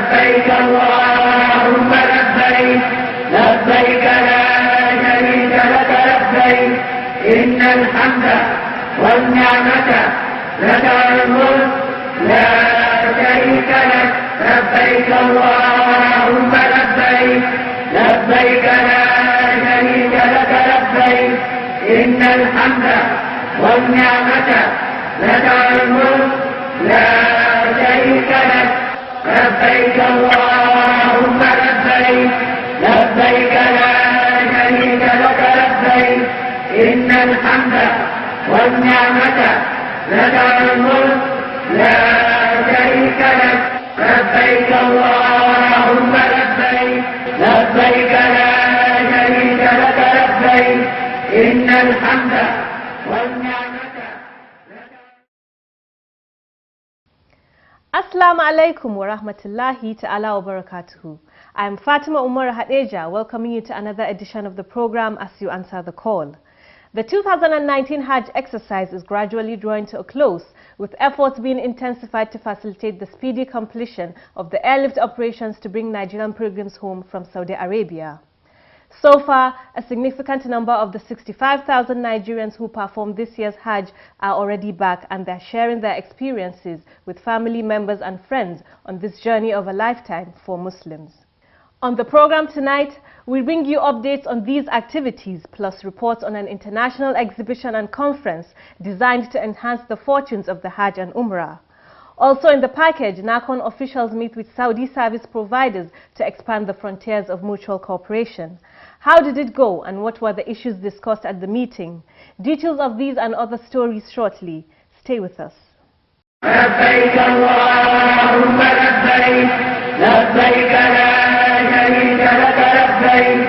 لبيك اللهم لبيك لبيك لا شريك لك لبيك إن الحمد والنعمة لك الملك لا شريك لك لبيك اللهم لبيك لبيك لا شريك لك لبيك إن الحمد والنعمة لك الملك لا شريك لك لبيك اللهم لبيك لبيك لا شريك لك لبيك إن الحمد والنعمة لك الملك لا شريك لك لبيك اللهم لبيك لبيك لا شريك لك لبيك إن الحمد والنعمة. Assalamu alaikum wa rahmatullahi ta'ala wa barakatuhu. I am Fatima Umar Hadeja, welcoming you to another edition of the program As You Answer the Call. The 2019 Hajj exercise is gradually drawing to a close, with efforts being intensified to facilitate the speedy completion of the airlift operations to bring Nigerian pilgrims home from Saudi Arabia. So far, a significant number of the 65,000 Nigerians who performed this year's Hajj are already back, and they're sharing their experiences with family members and friends on this journey of a lifetime for Muslims. On the program tonight, we bring you updates on these activities, plus reports on an international exhibition and conference designed to enhance the fortunes of the Hajj and Umrah. Also in the package, NAHCON officials meet with Saudi service providers to expand the frontiers of mutual cooperation. How did it go, and what were the issues discussed at the meeting? Details of these and other stories shortly. Stay with us. لبيك اللهم لبيك لبيك لا شريك لك لبيك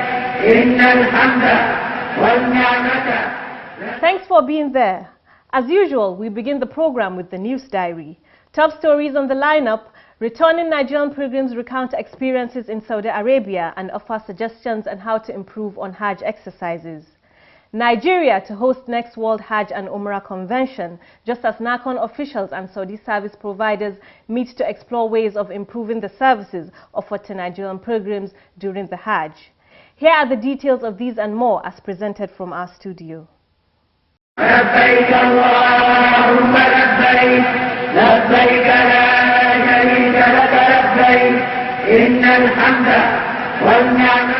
إن الحمد والنعمة. Thanks for being there. As usual, we begin the program with the news diary. Top stories on the lineup: returning Nigerian pilgrims recount experiences in Saudi Arabia and offer suggestions on how to improve on Hajj exercises. Nigeria to host next World Hajj and Umrah Convention, just as NAHCON officials and Saudi service providers meet to explore ways of improving the services offered to Nigerian pilgrims during the Hajj. Here are the details of these and more as presented from our studio. لبيك اللهم لبيك لبيك لا شريك لك لبيك إن الحمد والنعمة.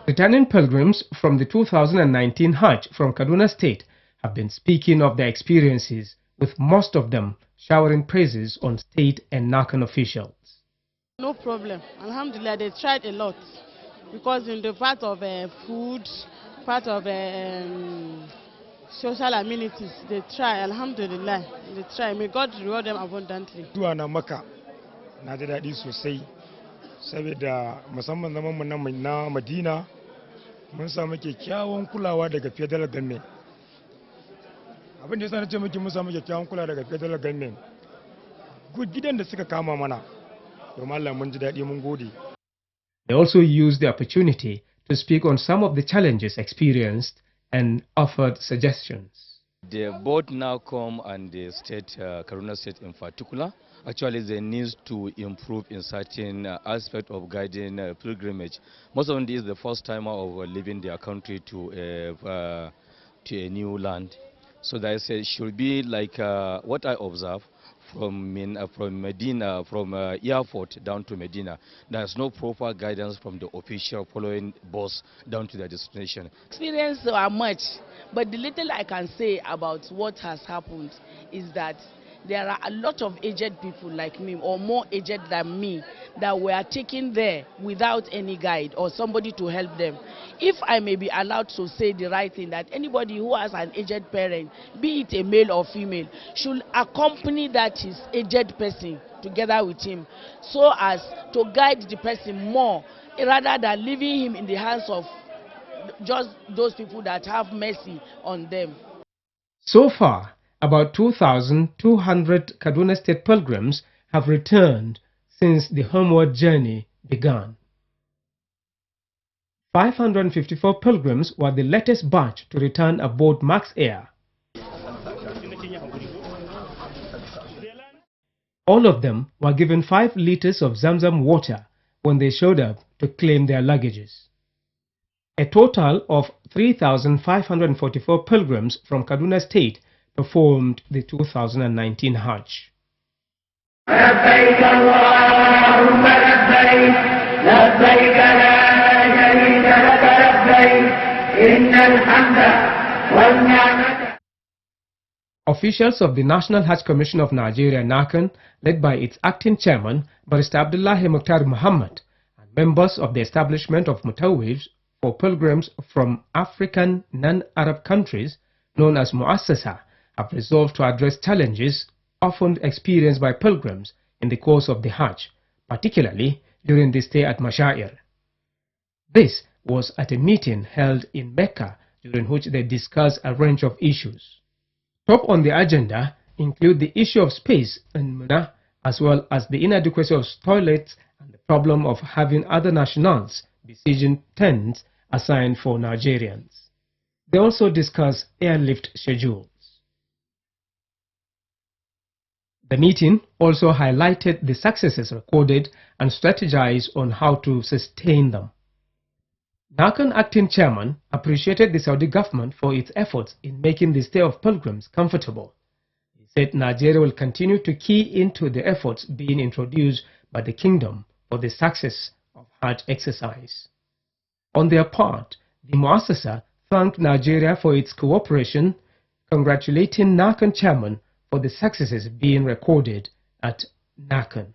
Returning pilgrims from the 2019 Hajj from Kaduna State have been speaking of their experiences, with most of them showering praises on state and NAHCON officials. No problem. Alhamdulillah, they tried a lot, because in the part of food, part of social amenities, they try. Alhamdulillah, they try. May God reward them abundantly. Zuwa na Makka na ji daɗi sosai, saboda musamman zaman mu na Madina mun samu kyakkyawan kulawa daga federal government. Abin da yasa nace miki mun samu kyakkyawan kulawa daga federal government. Gidan da suka kama mana, domin Allah mun ji daɗi mun gode. They also used the opportunity to speak on some of the challenges experienced and offered suggestions. Both NAHCON and the state, Kaduna State in particular, actually they need to improve in certain aspect of guiding pilgrimage. Most of them is the first time of leaving their country to a new land. So that should be like what I observe from Medina, from airport down to Medina. There's no proper guidance from the official following bus down to their destination. Experience are much, but the little I can say about what has happened is that there are a lot of aged people like me, or more aged than me, that were taken there without any guide or somebody to help them. If I may be allowed to say the right thing, that anybody who has an aged parent, be it a male or female, should accompany that his aged person together with him, so as to guide the person more, rather than leaving him in the hands of just those people that have mercy on them. So far, about 2,200 Kaduna State pilgrims have returned since the homeward journey began. 554 pilgrims were the latest batch to return aboard Max Air. All of them were given 5 liters of Zamzam water when they showed up to claim their luggages. A total of 3,544 pilgrims from Kaduna State performed the 2019 Hajj. لبيك اللهم لبيك لبيك لا شريك لك لبيك إن الحمد والنعمة. Officials of the National Hajj Commission of Nigeria, NAHCON, led by its acting chairman, Barrister Abdullahi Mukhtar Muhammad, and members of the establishment of Mutawwifs for pilgrims from African non-Arab countries, known as Muassasa, have resolved to address challenges often experienced by pilgrims in the course of the Hajj, particularly during the stay at Mashair. This was at a meeting held in Mecca, during which they discussed a range of issues. Top on the agenda include the issue of space in Mina, as well as the inadequacy of toilets and the problem of having other nationals besieging tents assigned for Nigerians. They also discussed airlift schedules. The meeting also highlighted the successes recorded and strategized on how to sustain them. NAHCON acting chairman appreciated the Saudi government for its efforts in making the stay of pilgrims comfortable. He said Nigeria will continue to key into the efforts being introduced by the kingdom for the success of Hajj exercise. On their part, the Muassasa thanked Nigeria for its cooperation, congratulating NAHCON chairman for the successes being recorded at NAHCON.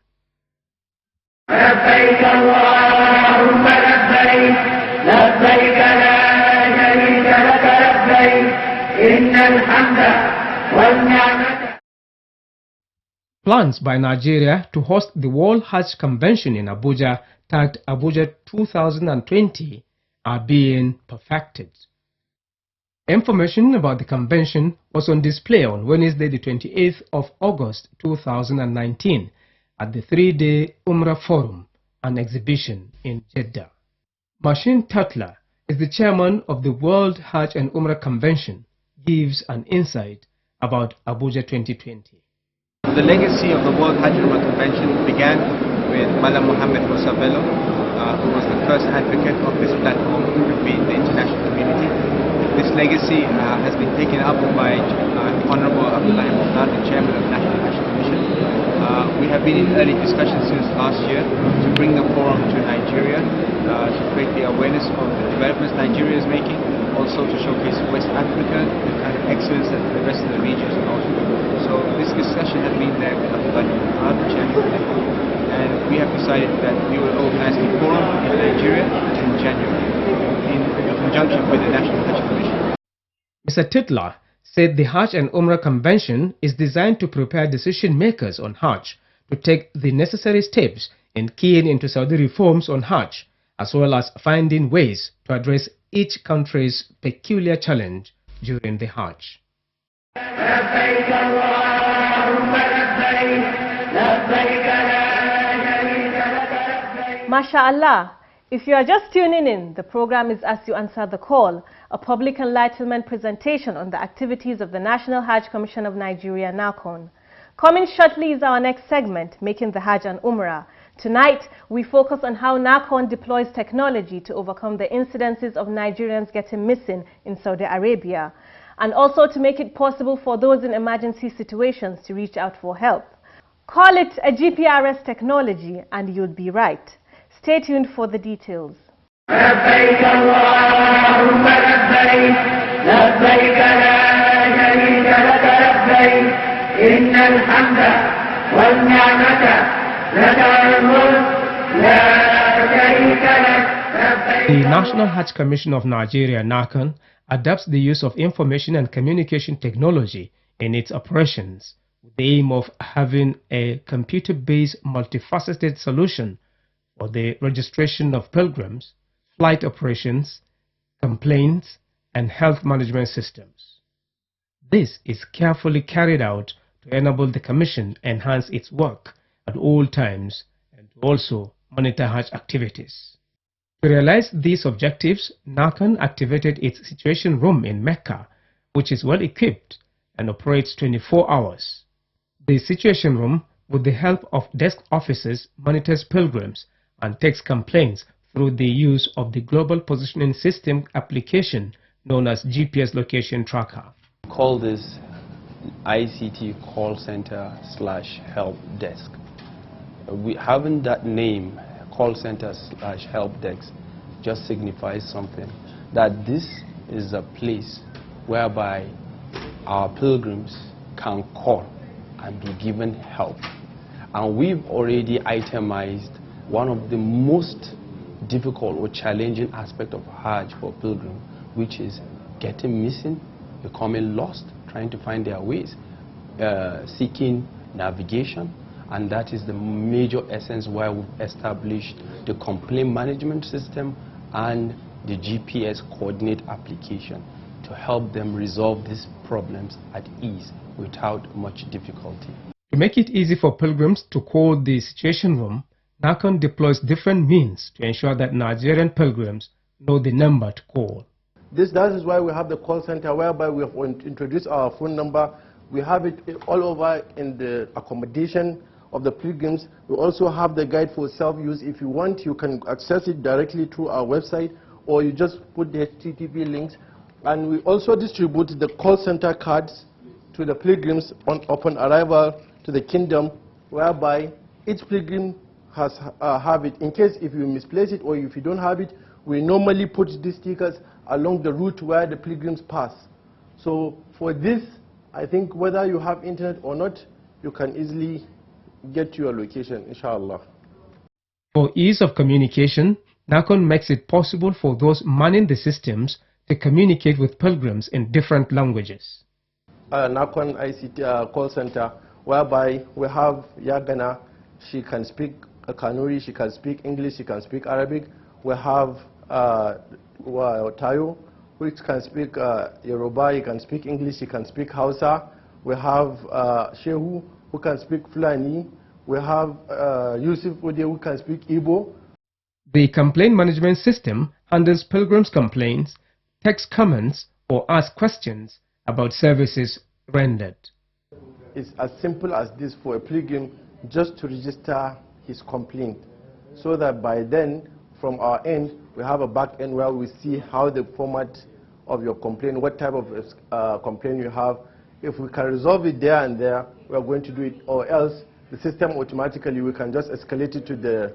لبيك اللهم لبيك لبيك لا شريك لك لبيك إن الحمد والنعمة. Plans by Nigeria to host the World Hajj Convention in Abuja, tagged Abuja 2020, are being perfected. Information about the convention was on display on Wednesday, the 28th of August 2019 at the 3-day Umrah Forum and exhibition in Jeddah. Machine Tatler is the chairman of the World Hajj and Umrah Convention, gives an insight about Abuja 2020. The legacy of the World Hajj and Umrah Convention began with Malam Muhammad Musa Bello, who was the first advocate of this platform between the international community. This legacy has been taken up by Honorable Abdullahi Mukhtar, the chairman of the National Hajj Commission. We have been in early discussions since last year to bring the forum to Nigeria, to create the awareness of the developments Nigeria is making, also to showcase West Africa, the kind of excellence that the rest of the region is known for. So this discussion has been there with Abdullahi Mukhtar, the chairman of the and we have decided that we will organize the forum in Nigeria in January, in conjunction with the National Hajj Commission. Mr. Titler said the Hajj and Umrah Convention is designed to prepare decision makers on Hajj to take the necessary steps in keying into Saudi reforms on Hajj, as well as finding ways to address each country's peculiar challenge during the Hajj. لبيك اللهم لبيك لبيك لا شريك لك لبيك. MashaAllah, if you are just tuning in, the program is As You Answer the Call, a public enlightenment presentation on the activities of the National Hajj Commission of Nigeria, NAHCON. Coming shortly is our next segment, Making the Hajj and Umrah. Tonight, we focus on how NAHCON deploys technology to overcome the incidences of Nigerians getting missing in Saudi Arabia, and also to make it possible for those in emergency situations to reach out for help. Call it a GPRS technology and you'll be right. Stay tuned for the details. لبيك اللهم لبيك لبيك لا شريك لك لبيك إن الحمد والنعمة لك الملك لا شريك لك. The National Hajj Commission of Nigeria, NAHCON, adapts the use of information and communication technology in its operations with the aim of having a computer-based multifaceted solution for the registration of pilgrims, flight operations, complaints, and health management systems. This is carefully carried out to enable the Commission enhance its work at all times and to also monitor Hajj activities. To realize these objectives, NAHCON activated its Situation Room in Mecca, which is well equipped and operates 24 hours. The Situation Room with the help of desk officers, monitors pilgrims and takes complaints through the use of the Global Positioning System application known as GPS Location Tracker. Call this ICT call center / help desk. Having that name, call center / help desk, just signifies something, that this is a place whereby our pilgrims can call and be given help. And we've already itemized one of the most difficult or challenging aspect of Hajj for pilgrims, which is getting missing, becoming lost, trying to find their ways, seeking navigation. And that is the major essence why we've established the complaint management system and the GPS coordinate application to help them resolve these problems at ease without much difficulty. To make it easy for pilgrims to call the Situation Room, NAHCON deploys different means to ensure that Nigerian pilgrims know the number to call. That is why we have the call center, whereby we have introduced our phone number. We have it all over in the accommodation of the pilgrims. We also have the guide for self-use. If you want, you can access it directly through our website, or you just put the HTTP links. And we also distribute the call center cards to the pilgrims upon arrival to the kingdom, whereby each pilgrim has have it. In case if you misplace it or if you don't have it, we normally put these stickers along the route where the pilgrims pass. So for this, I think whether you have internet or not, you can easily get to your location, inshallah. For ease of communication, NAHCON makes it possible for those manning the systems to communicate with pilgrims in different languages. NAHCON ICT call center, whereby we have Yagana, she can speak Kanuri, she can speak English, she can speak Arabic. We have Tayo, which can speak Yoruba, he can speak English, he can speak Hausa. We have Shehu, who can speak Fulani. We have Yusuf Ode, who can speak Igbo. The complaint management system handles pilgrims' complaints, takes comments, or asks questions about services rendered. It's as simple as this for a pilgrim just to register his complaint, so that by then, from our end, we have a back end where we see how the format of your complaint, what type of complaint you have. If we can resolve it there and there, we are going to do it, or else the system automatically, we can just escalate it to the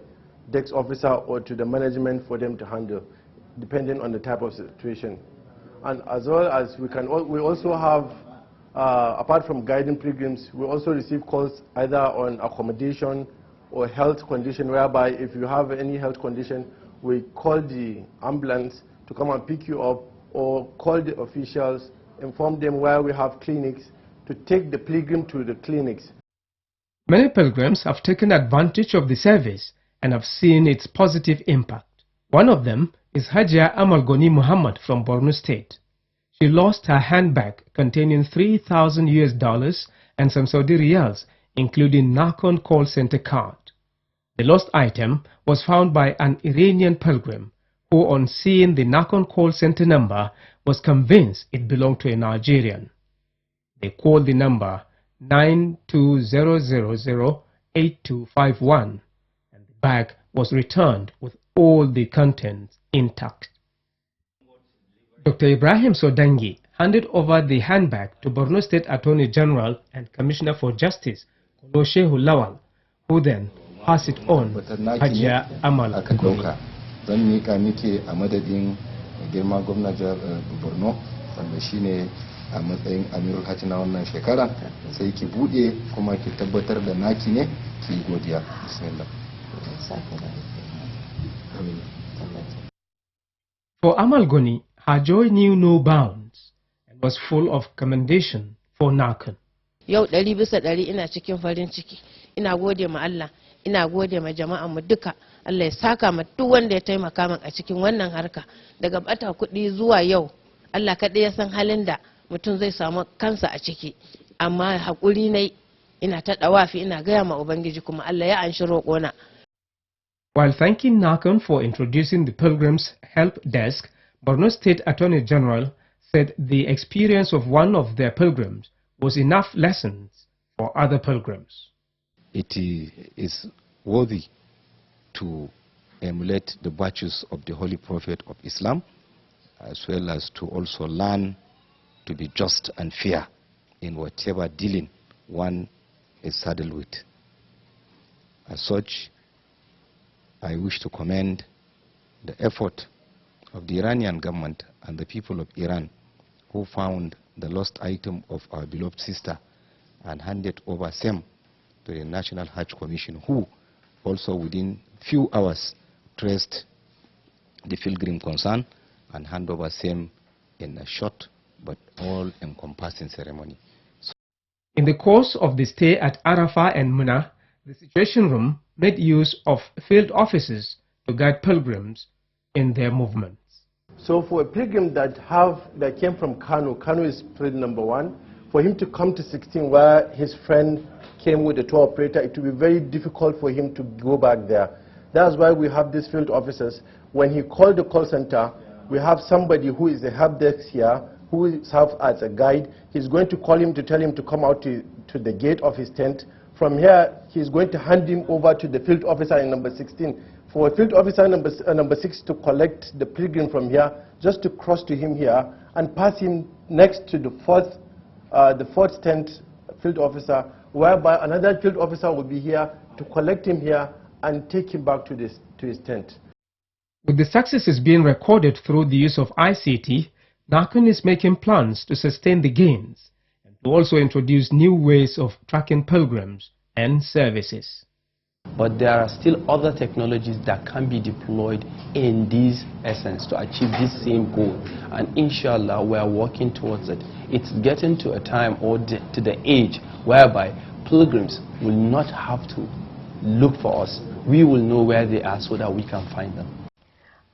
desk officer or to the management for them to handle, depending on the type of situation. And as well as we also have, apart from guiding pilgrims, we also receive calls either on accommodation or health condition, whereby if you have any health condition, we call the ambulance to come and pick you up, or call the officials, inform them where we have clinics, to take the pilgrim to the clinics. Many pilgrims have taken advantage of the service and have seen its positive impact. One of them is Hajia Amalgoni Muhammad from Borno State. She lost her handbag containing $3,000 and some Saudi riyals, including NAHCON call center card. The lost item was found by an Iranian pilgrim who, on seeing the NAHCON call center number, was convinced it belonged to a Nigerian. They called the number 92008251, and the bag was returned with all the contents intact. Dr. Ibrahim Sodangi handed over the handbag to Borno State Attorney General and Commissioner for Justice, Kono Shehu Lawal, who then passed it on to Hajia Amal. Zan mika miki a madadin girma gwamna jihar Borno, wanda shine a matsayin Amirul Hajji na wannan shekara, sai ki bude kuma ki tabbatar da naki ne, ki godiya. Bismillah. For Amalgoni, her joy knew no bounds and was full of commendation for NAHCON. Yau 100% ina cikin farin ciki, ina gode ma Allah, ina gode ma jama'an mu duka. Allah ya saka ma duk wanda ya taimaka min a cikin wannan harka, daga bata kuɗi zuwa yau. Allah kaɗai ya san halin da mutum zai samu kansa a ciki, amma haƙuri ne, ina ta ɗawafi, ina gaya ma Ubangiji, kuma Allah ya anshi roƙona. While thanking NAHCON for introducing the Pilgrims Help Desk, Borno State Attorney General said the experience of one of their pilgrims was enough lessons for other pilgrims. it is worthy to emulate the virtues of the Holy Prophet of Islam, as well as to also learn to be just and fair in whatever dealing one is saddled with. As such, I wish to commend the effort of the Iranian government and the people of Iran, who found the lost item of our beloved sister and handed over same to the National Hajj Commission, who also within few hours traced the pilgrim concern and hand over same in a short but all-encompassing ceremony. In the course of the stay at Arafah and Mina, the Situation Room made use of field officers to guide pilgrims in their movements. So for a pilgrim that came from Kano is field number 1. For him to come to 16 where his friend came with a tour operator, it will be very difficult for him to go back there. That's why we have these field officers. When he called the call center, we have somebody who is a help desk here, who serves as a guide. He's going to call him to tell him to come out to the gate of his tent. From here, he's going to hand him over to the field officer in number 16. For a field officer number 6 to collect the pilgrim from here, just to cross to him here and pass him next to the fourth tent field officer, whereby another field officer will be here to collect him here and take him back to his tent. With the successes being recorded through the use of ICT, NAHCON is making plans to sustain the gains and to also introduce new ways of tracking pilgrims and services. But there are still other technologies that can be deployed in this essence to achieve this same goal. And inshallah, we are working towards it. It's getting to a time or to the age whereby pilgrims will not have to look for us. We will know where they are so that we can find them.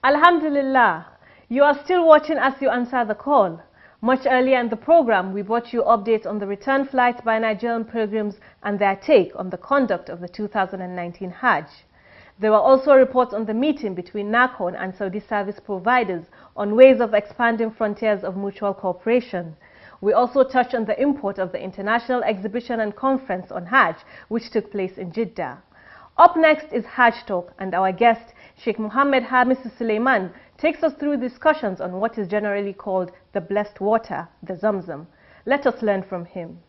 Alhamdulillah, you are still watching As You Answer the Call. Much earlier in the program, we brought you updates on the return flights by Nigerian pilgrims and their take on the conduct of the 2019 Hajj. There were also reports on the meeting between NAHCON and Saudi service providers on ways of expanding frontiers of mutual cooperation. We also touched on the import of the International Exhibition and Conference on Hajj, which took place in Jeddah. Up next is Hajj Talk, and our guest, Sheikh Mohammed Hamis Suleiman, takes us through discussions on what is generally called the blessed water, the Zamzam. Let us learn from him.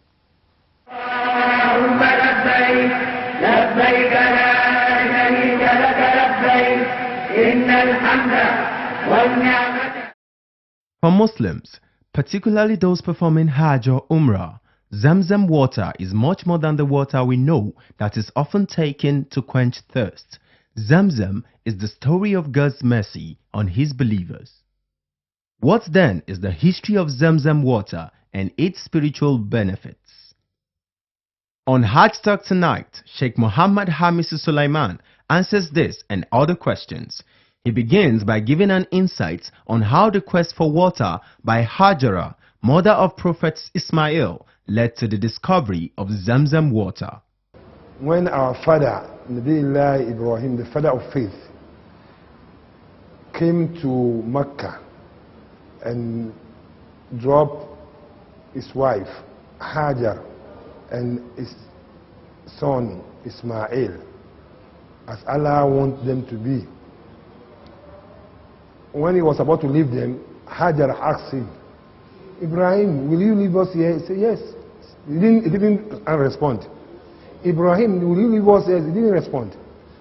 For Muslims, particularly those performing Hajj or Umrah, Zamzam water is much more than the water we know that is often taken to quench thirst. Zamzam is the story of God's mercy on His believers. What then is the history of Zamzam water and its spiritual benefits? On Hajj Talk tonight, Sheikh Mohammed Hamis Suleiman answers this and other questions. He begins by giving an insight on how the quest for water by Hajara, mother of Prophet Ismail, led to the discovery of Zamzam water. When our father, Nabiullah Ibrahim, the father of faith, came to Mecca and dropped his wife, Hajar, and his son, Ismail, as Allah wanted them to be. When he was about to leave them, Hajar asked him, Ibrahim, will you leave us here? He said, yes. He didn't respond. Ibrahim, will you leave us here? He didn't respond.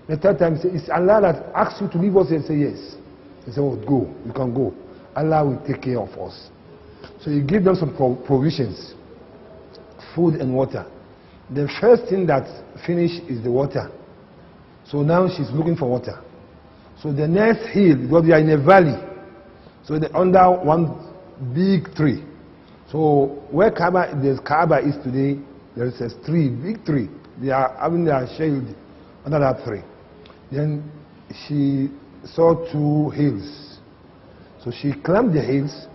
The third time, he said, it's Allah that asked you to leave us here. He said, yes. He said, oh, go, you can go. Allah will take care of us. So he gave them some provisions, food and water. The first thing that finished is the water. So now she's looking for water. So the next hill, because they are in a valley, so they're under one big tree. So where Kaaba is today, there is a tree, big tree. They are having their shade under that tree. Then she saw two hills. So she climbed the hills.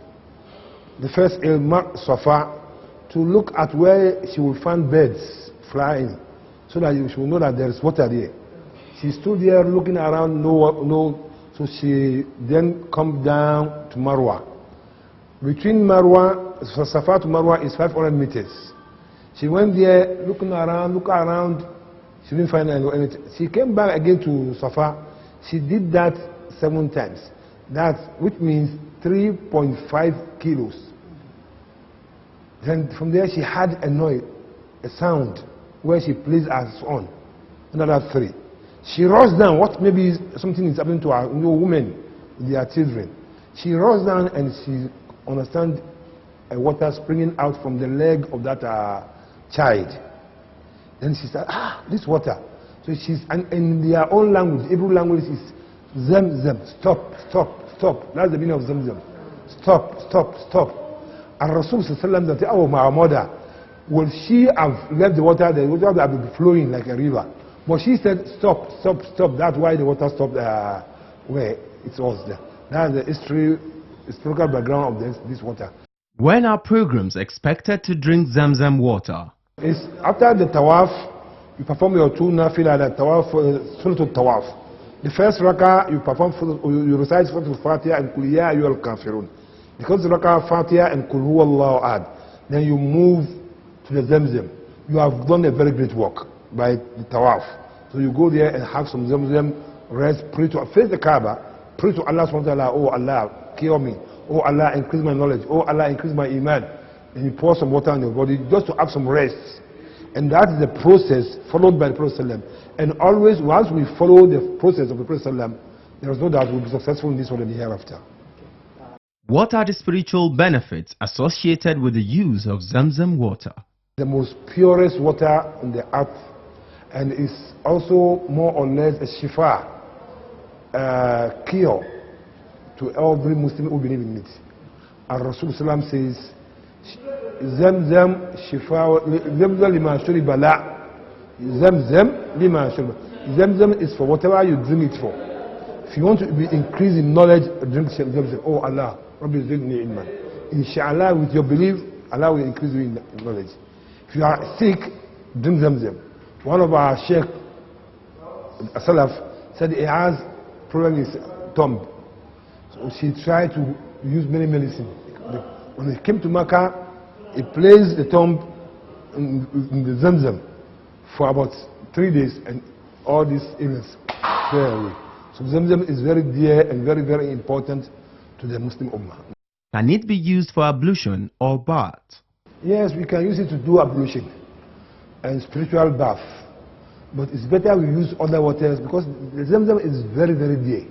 The first hill, Safa, to look at where she will find birds flying, so that she will know that there is water there. She stood there looking around, so she then come down to Marwa. Between Marwa, Safa to Marwa is 500 meters. She went there looking around, She didn't find anything. She came back again to Safa. She did that 7 times. Which means 3.5 kilos. Then from there she had a noise, a sound, where she placed her son. Another 3. She rushed down. What maybe something is happening to her, women, their children. She rushed down and she understand water springing out from the leg of that child. Then she said, this water. So she's, and in their own language, Hebrew language is Zam, stop, stop, stop. That's the meaning of Zam. Stop, stop, stop. And Rasul said, oh, my mother, will she have left the water would have been flowing like a river. But she said, stop, stop, stop. That's why the water stopped where it was there. That's the historical background of this water. When are pilgrims expected to drink Zamzam water? It's after the tawaf, you perform your 2 nafila, the tawaf, Suratul Tawaf. The first rakah, you recite Suratul Fatiha and Qul Ya Ayyuhal Kafirun. Because the rakah Fatiha and Qul Huwallahu Ahad, then you move to the Zamzam. You have done a very great work by the tawaf. So you go there and have some Zamzam, rest, pray to, face the Kaaba, pray to Allah subhanahu wa ta'ala, oh Allah, cure me. Oh Allah, increase my knowledge. Oh Allah, increase my iman. And you pour some water on your body just to have some rest. And that is the process followed by the Prophet ﷺ. And always, once we follow the process of the Prophet ﷺ, there is no doubt we'll be successful in this world and the hereafter. What are the spiritual benefits associated with the use of Zamzam water? The most purest water on the earth, and is also more or less a shifa, cure to every Muslim who believes in it. And Rasul Sallam says, Zamzam shifa, Zamzam lima shuriba la. Zamzam lima shuriba. Zamzam is for whatever you drink it for. If you want to be increased in knowledge, drink Zamzam. Oh Allah, Rabbi zidni ilman. Inshallah, with your belief, Allah will increase you in knowledge. If you are sick, drink Zamzam. One of our Sheikh, Salaf, said he has problem in his thumb. So she tried to use many medicine. When he came to Makkah, he placed the thumb in the Zamzam for about 3 days, and all these illness fell away. So Zamzam is very dear and very, very important to the Muslim Ummah. Can it be used for ablution or bath? Yes, we can use it to do ablution and spiritual bath. But it's better we use other waters because the Zamzam is very, very dear.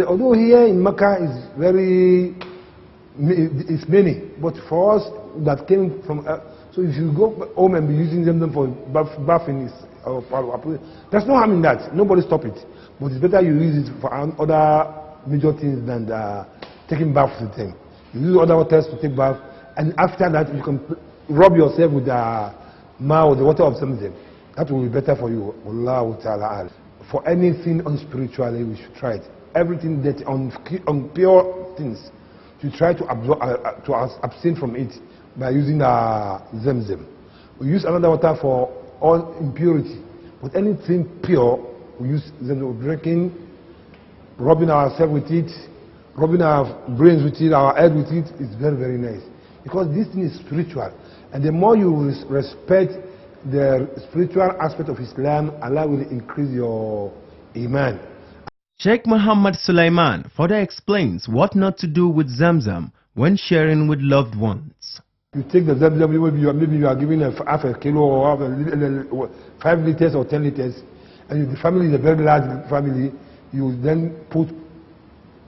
Although here in Makkah it's many, but for us that came from, so if you go home and be using them for bathing, there's no harm in that. Nobody stop it. But it's better you use it for other major things than taking bath with them. You use other waters to take bath, and after that you can rub yourself with the the water of Zamzam. That will be better for you. Wallahu ta'ala. For anything unspiritually, we should try it. Everything that on pure things, to try to abstain from it by using Zamzam. We use another water for all impurity, but anything pure, we use Zamzam. Drinking, rubbing ourselves with it, rubbing our brains with it, our head with it, is very, very nice. Because this thing is spiritual, and the more you respect the spiritual aspect of Islam, Allah will increase your iman. Sheikh Muhammad Sulaiman further explains what not to do with Zamzam when sharing with loved ones. You take the Zamzam, maybe you are giving half a kilo or 5 liters or 10 liters, and if the family is a very large family, you then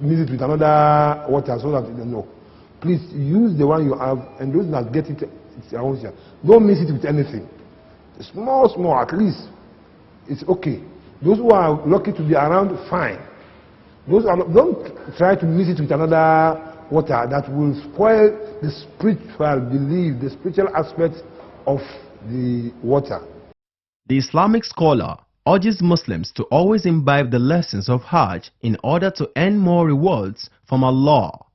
mix it with another water so that you don't know. Please use the one you have, and those that get it, it's your own share. Don't mix it with anything. Small, at least, it's okay. Those who are lucky to be around, fine. Don't try to mix it with another water that will spoil the spiritual belief, the spiritual aspect of the water. The Islamic scholar urges Muslims to always imbibe the lessons of Hajj in order to earn more rewards from Allah.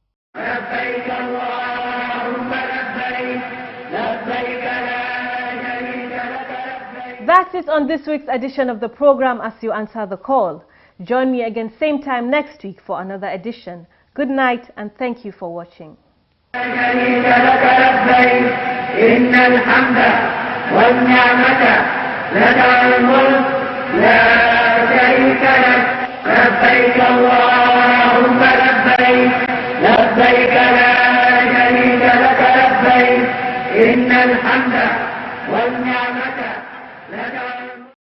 That's it on this week's edition of the program As You Answer the Call. Join me again same time next week for another edition. Good night and thank you for watching. لك الملك لا شريك لك لبيك اللهم لبيك لبيك لا شريك لك لبيك إن الحمد والنعمة لك الملك